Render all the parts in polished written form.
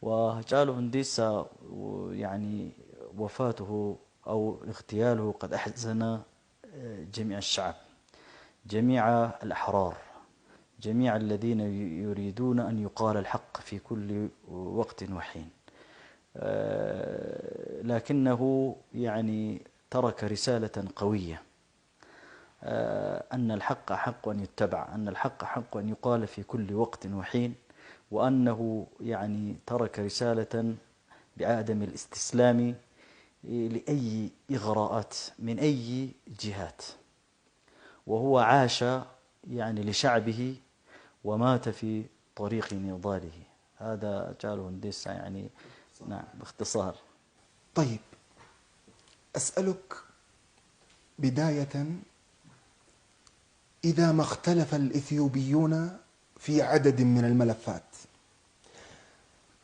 وجالو هنديسا يعني وفاته أو اغتياله قد أحزن جميع الشعب، جميع الأحرار، جميع الذين يريدون أن يقال الحق في كل وقت وحين. لكنه يعني ترك رسالة قوية، أن الحق حق أن يتبع، أن الحق حق أن يقال في كل وقت وحين، وأنه يعني ترك رسالة بعدم الاستسلام لأي إغراءات من أي جهات، وهو عاش يعني لشعبه ومات في طريق نضاله. هذا جالو هندسة يعني، نعم، باختصار. طيب، أسألك بداية، إذا ما اختلف الإثيوبيون في عدد من الملفات،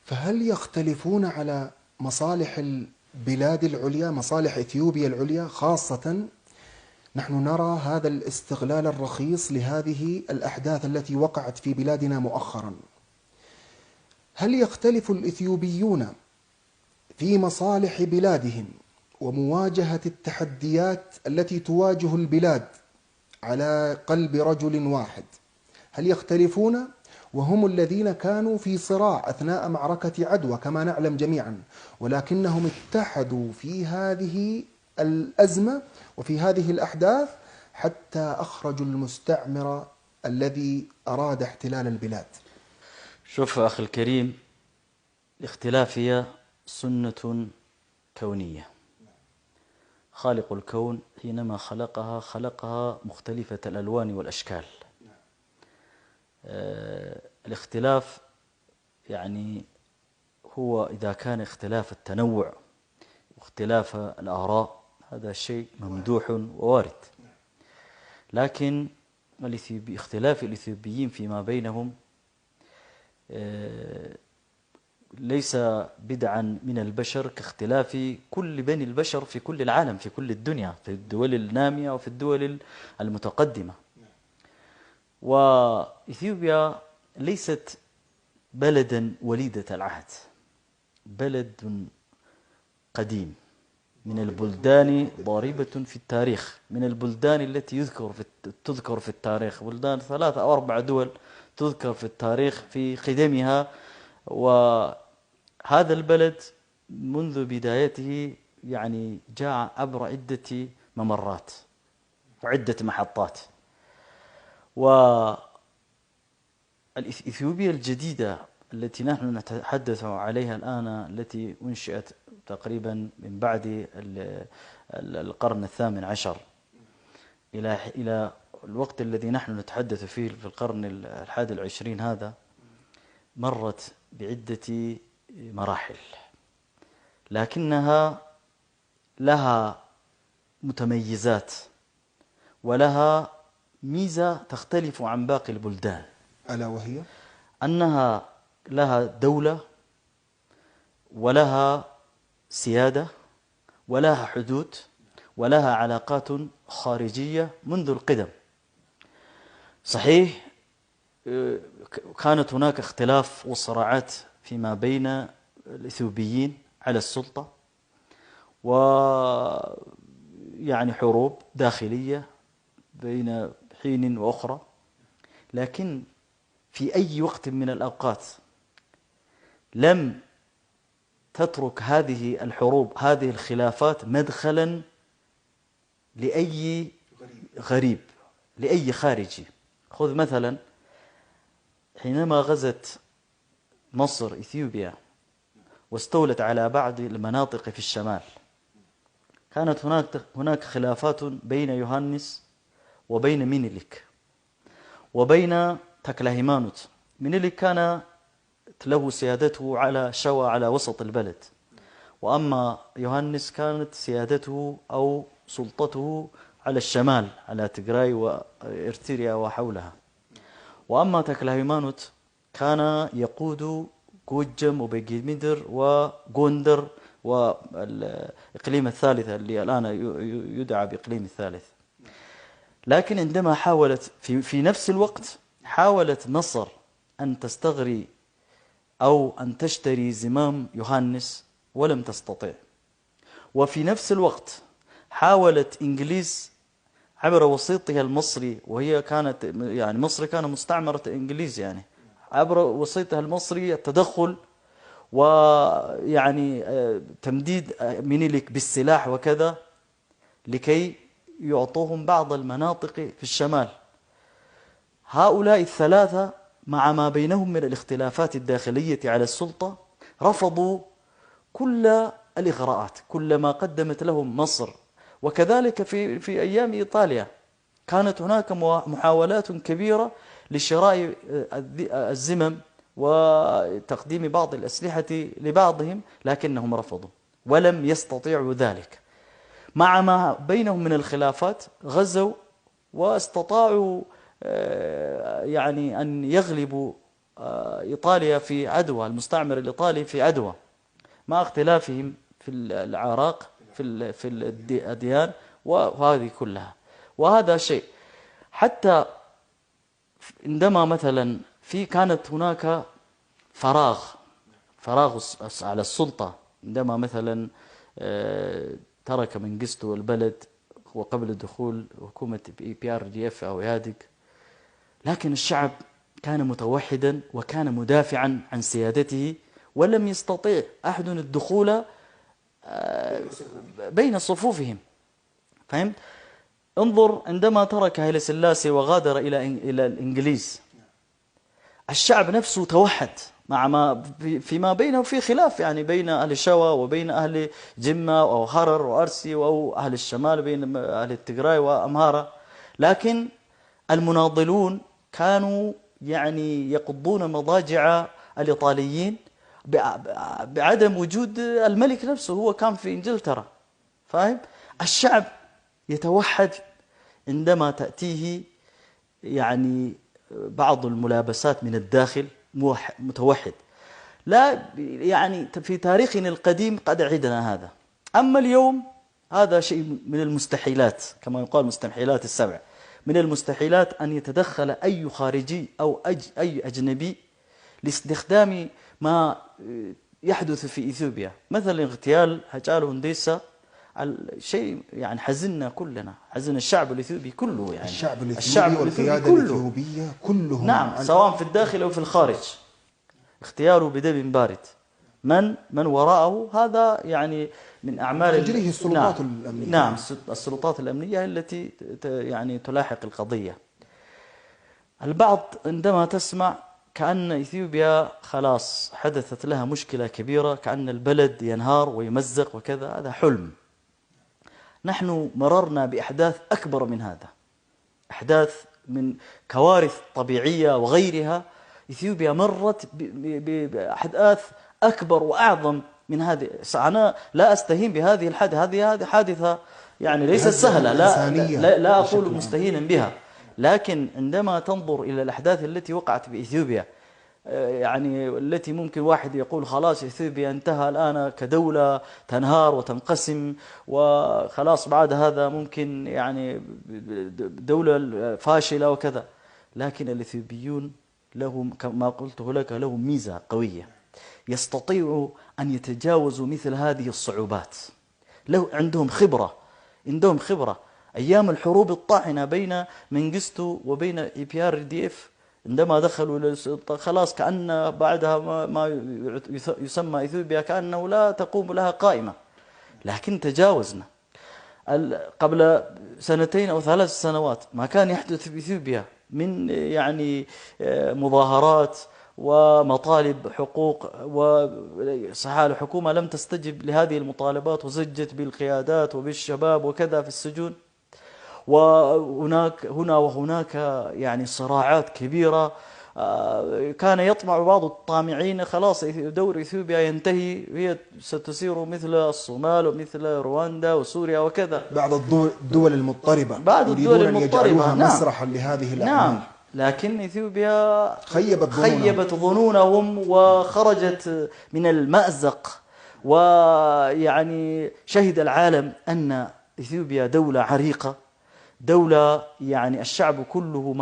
فهل يختلفون على مصالح البلاد العليا، مصالح إثيوبيا العليا خاصة؟ نحن نرى هذا الاستغلال الرخيص لهذه الأحداث التي وقعت في بلادنا مؤخرا. هل يختلف الإثيوبيون في مصالح بلادهم ومواجهة التحديات التي تواجه البلاد على قلب رجل واحد؟ هل يختلفون وهم الذين كانوا في صراع أثناء معركة عدوى كما نعلم جميعا، ولكنهم اتحدوا في هذه الأزمة وفي هذه الأحداث حتى أخرجوا المستعمر الذي أراد احتلال البلاد؟ شوف أخي الكريم، الاختلاف هي سنة كونية. خالق الكون حينما خلقها مختلفة الألوان والأشكال. الاختلاف يعني هو إذا كان اختلاف التنوع واختلاف الآراء، هذا شيء ممدوح ووارد. لكن اختلاف الإثيوبيين فيما بينهم ليس بدعا من البشر كاختلاف كل بني البشر في كل العالم، في كل الدنيا، في الدول النامية وفي الدول المتقدمة. وإثيوبيا ليست بلدا وليدة العهد، بلد قديم، من البلدان ضاربة في التاريخ، من البلدان التي تذكر في التاريخ، بلدان 3 أو 4 دول تذكر في التاريخ في قدمها. وهذا البلد منذ بدايته يعني جاء عبر عدة ممرات وعدة محطات. والإثيوبيا الجديدة التي نحن نتحدث عليها الآن، التي أنشئت تقريبا من بعد القرن ال18 إلى الوقت الذي نحن نتحدث فيه في القرن ال21 هذا، مرت بعدة مراحل، لكنها لها متميزات ولها ميزة تختلف عن باقي البلدان، ألا وهي أنها لها دولة ولها سيادة ولها حدود ولها علاقات خارجية منذ القدم. صحيح كانت هناك اختلاف وصراعات فيما بين الإثيوبيين على السلطة، ويعني حروب داخلية بين حين وأخرى، لكن في أي وقت من الأوقات لم تترك هذه الحروب، هذه الخلافات، مدخلا لأي غريب، لأي خارجي. خذ مثلا حينما غزت مصر إثيوبيا واستولت على بعض المناطق في الشمال، كانت هناك خلافات بين يوهانس وبين مينيليك وبين تكلهيمانوت. مينيليك كان له سيادته على شوى على وسط البلد، وأما يوهانس كانت سيادته أو سلطته على الشمال، على تجراي وإرتريا وحولها. وأما تكلهيمانوت كان يقود جوجم وبيجيميدر وغوندر والإقليم الثالث اللي الآن يدعى بإقليم الثالث. لكن عندما حاولت في نفس الوقت حاولت مصر أن تستغري أو أن تشتري زمام يوهانس ولم تستطع. وفي نفس الوقت حاولت إنجليز عبر وسيطها المصري، وهي كانت يعني مصر كان مستعمرة إنجليز، يعني عبر وسيطها المصري التدخل ويعني تمديد مينيلك بالسلاح وكذا لكي يعطوهم بعض المناطق في الشمال. هؤلاء الثلاثة مع ما بينهم من الاختلافات الداخلية على السلطة رفضوا كل الإغراءات، كل ما قدمت لهم مصر. وكذلك في أيام إيطاليا كانت هناك محاولات كبيرة لشراء الزمم وتقديم بعض الأسلحة لبعضهم، لكنهم رفضوا ولم يستطيعوا ذلك. مع ما بينهم من الخلافات غزوا واستطاعوا يعني أن يغلبوا إيطاليا في عدوى، المستعمر الإيطالي في عدوى، مع اختلافهم في العراق في الأديان وهذه كلها. وهذا شيء حتى عندما مثلا كانت هناك فراغ على السلطة، عندما مثلا ترك منجستو البلد وقبل دخول حكومة PRDF أو إيهادج، لكن الشعب كان متوحدا وكان مدافعا عن سيادته، ولم يستطيع أحد الدخول بين صفوفهم. فهمت؟ انظر عندما ترك هيلي سلاسي وغادر إلى الإنجليز، الشعب نفسه توحد مع ما فيما بينه في خلاف، يعني بين أهل شوا وبين أهل جمة أو هرر وأرسي أو أهل الشمال بين أهل التجراي وأمهارة، لكن المناضلون كانوا يعني يقضون مضاجع الإيطاليين بعدم وجود الملك نفسه، هو كان في إنجلترا. فاهم؟ الشعب يتوحد عندما تأتيه يعني بعض الملابسات من الداخل، متوحد. لا يعني في تاريخنا القديم قد عدنا هذا. أما اليوم هذا شيء من المستحيلات، كما يقال مستحيلات السبع، من المستحيلات أن يتدخل أي خارجي أو أي أجنبي لاستخدام ما يحدث في إثيوبيا، مثل اغتيال هجال هنديسة، شيء يعني حزننا كلنا، حزن الشعب الإثيوبي كله، يعني الشعب الإثيوبي والقيادة الإثيوبية كلهم، نعم، سواء في الداخل أو في الخارج، اغتياله بدم بارد. من وراءه هذا يعني من أعمال تجريه السلطات الأمنية. نعم، السلطات الأمنية التي يعني تلاحق القضية. البعض عندما تسمع كأن إثيوبيا خلاص حدثت لها مشكلة كبيرة، كأن البلد ينهار ويمزق وكذا، هذا حلم. نحن مررنا بأحداث أكبر من هذا، أحداث من كوارث طبيعية وغيرها. إثيوبيا مرت بأحداث أكبر وأعظم من هذه. أنا لا أستهين بهذه الحادثة، هذه حادثة يعني ليست سهلة، لا أقول مستهينا بها، لكن عندما تنظر إلى الأحداث التي وقعت بإثيوبيا، يعني التي ممكن واحد يقول خلاص إثيوبيا انتهى الآن كدولة، تنهار وتنقسم وخلاص بعد هذا ممكن يعني دولة فاشلة وكذا، لكن الإثيوبيون لهم كما قلت لك لهم ميزة قوية، يستطيعوا أن يتجاوزوا مثل هذه الصعوبات. عندهم خبرة. أيام الحروب الطاحنة بين منجستو وبين PRDF، عندما دخلوا إلى السلطة خلاص كأن بعدها ما يسمى إثيوبيا كأنه لا تقوم لها قائمة، لكن تجاوزنا. قبل 2 أو 3 سنوات ما كان يحدث في إثيوبيا من يعني مظاهرات ومطالب حقوق، وصحيح الحكومة لم تستجب لهذه المطالبات وزجت بالقيادات وبالشباب وكذا في السجون، هنا وهناك يعني صراعات كبيرة. كان يطمع بعض الطامعين خلاص دور إثيوبيا ينتهي، هي ستسير مثل الصومال ومثل رواندا وسوريا وكذا، بعض الدول المضطربة يريدون أن يجعلوها مسرحا لهذه الأعمال. نعم، لكن إثيوبيا خيبت ظنونهم وخرجت من المأزق، ويعني شهد العالم أن إثيوبيا دولة عريقة دولة يعني الشعب كله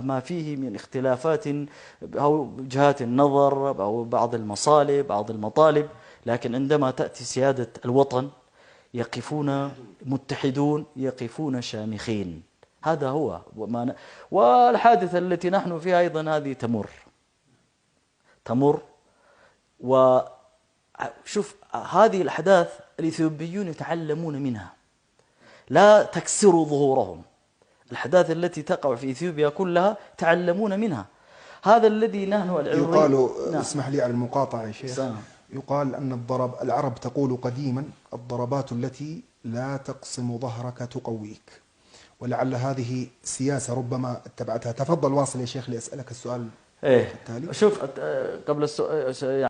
ما فيه من اختلافات أو وجهات النظر أو بعض المصالح بعض المطالب، لكن عندما تأتي سيادة الوطن يقفون متحدون، يقفون شامخين. هذا هو والحادثة التي نحن فيها أيضا هذه تمر. وشوف هذه الأحداث الإثيوبيون يتعلمون منها، لا تكسروا ظهورهم. الأحداث التي تقع في إثيوبيا كلها تعلمون منها. هذا الذي نحن يقال اسمح لي على المقاطعة يا شيخ، يقال أن العرب تقول قديما الضربات التي لا تقسم ظهرك تقويك، ولعل هذه سياسة ربما اتبعتها. تفضل واصل يا شيخ لأسألك السؤال التالي. شوف قبل السؤال